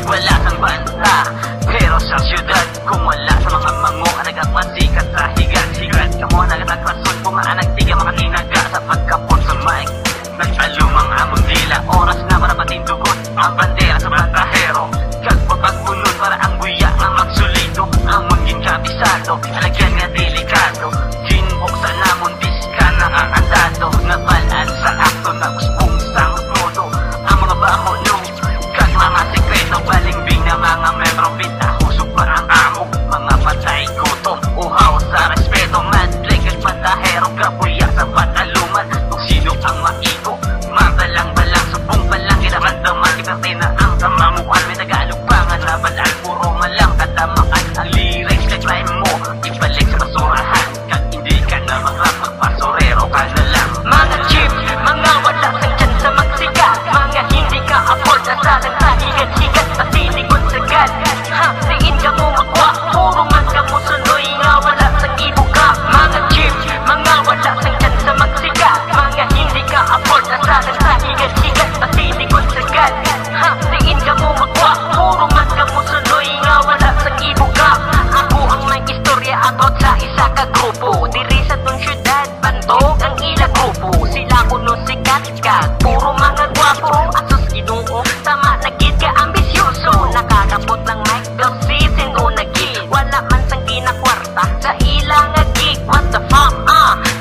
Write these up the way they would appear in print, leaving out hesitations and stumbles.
wala kang banta. Pero sa syudad, kung wala sa mga mango, nagapasikat sa higat-higat. Kamo nagatagpasun, pumaanag tiga makatinaga sa pagkapon sa mic. Nagtalumang among dila, oras na para patindugot ang bandera sa bandahero. Kagpapagpunod para ang buya nga magsulito, amon ginkabisado, alagyan nga delikado. Ginbuksan namon diska na ang andado, nabalaan sa akto na uspong sang todo. Ang mga baho nung kag mga sekreto, balimbing na mga membro pita, husog pa ang amo, mga patay gutom, uhaw sa respeto. Madre kag bandahero, kabuya sa bataluman, kung sino ang maigo, mabalang-balang, subong balang kinaramdaman, kiperte na ang kamamuan. May Tagalog pa nga nabalaan, puro malang katamaan. Ang lyrics kag rhyme mo, ibalik sa basurahan, kag hindi ka na magpasorero ka na lang. Mga chief, mga wala sang dyan sa magsika, mga hindi ka afford na salang sa higat-higat, pasilikod sagad. Ha, siin ka mo magwa, puro man ka mo sunoy nga wala sang ibuka. Mga chief, mga wala sang dyan sa magsika, mga hindi ka afford na salang sa higat-higat, pasilikod sagad. Ha, siin ka mo magwa, puro man ka mo sunoy nga wala sang ibuka. Ako ang may istorya about sa isa ka grupo, diri sa tong syudad, bantog ang ila grupo. Sila kuno sikat ka, puro mga gwapo, asus ginoo, tama nagid ka ambisyoso. Nakakapot lang mic, girl season o nagig, wala man sang ginakwarta sa ilang gig. What the fuck,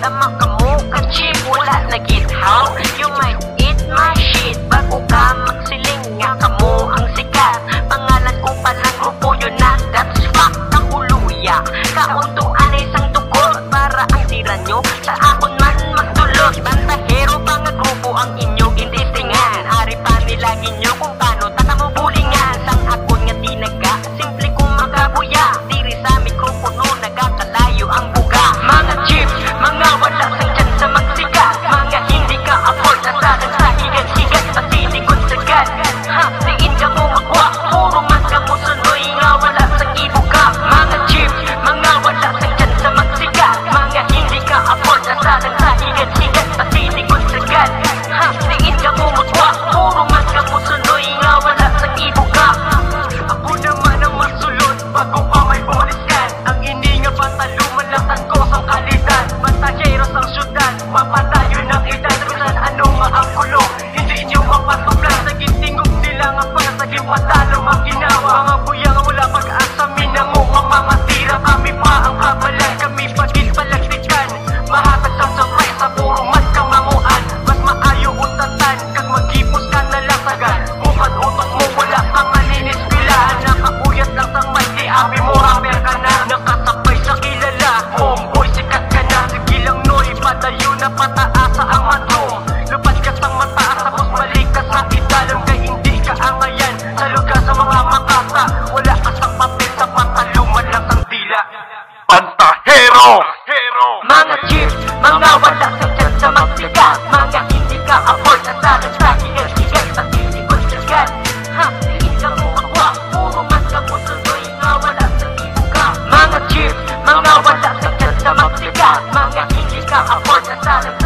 tama ka mo ka cheap, wala nagid how you might eat my shit. Bago ka magsiling nga kamo ang sikat, pangalan ko palang grupo yun na, that's fuck na huluya. Kauntuan ay isang tukot para ang tira nyo sa akon man magdulot. Bandahero pa nga grupo ang inyong indistingan, ari pa nila ginyo kung paano tatamubulingan. Sang akon nga tinaga, simple kong makabuya, diri sa mikropono nagakalayo ang buga. Mga chief, mga wala sang dyan sa magsika, mga hindi ka afford na salang sa higat-higat, pasilikod sagad. Ha, siin ka mo magwa, puro man ka mo sunoy nga wala sang ibuka. Mga chief, mga wala sang dyan sa magsika, mga hindi ka afford na salang sa higat-higat, pasilikod sagad. Ha, siin ka mo magwa, puro man ka mo sunoy nga wala sang ibuka. Ako naman ang masulod, bago pa may buliskan, ang ininga pataluman lang ang kosang kalitan. Bandahero sang syudad, mapatayo ng edad, kusan ano nga ang kulo, hindi nyo mapasuplan. Sa gintingog sila nga para sa gimatalo ang ginawa. Mga buya nga wala pag-asa, minango nga mga tira. Kami pa ang kabalan, kami pagil palagtikan, mahatag sa sorpresa, puro man kang manguan. Mas maayo utatan, kag magipos ka na lang tagan, bukad utok mo wala kang malinis pilaan. Nakakuyat lang sang may di abi mo rapper ka na, nakasabay sa kilala, homeboy sikat ka na. Sige lang noy, padayo na pataasa ang matong, lupad ka sang mataas tapos balik ka sa idalam. Kay hindi ka angayan sa lugar sa mga makata, wala ka sang papel sa pataluman lang sang dila. Bandahero! Mga chief, mga wala sang dyan sa magsika, mga hindi ka afford na salang sa higat-higat, pasilikod sagad. Ha, siin ka mo magwa, puro man ka mo sunoy nga wala sang ibuka. Mga chief, mga wala sang dyan sa magsika, mga hindi ka afford na salang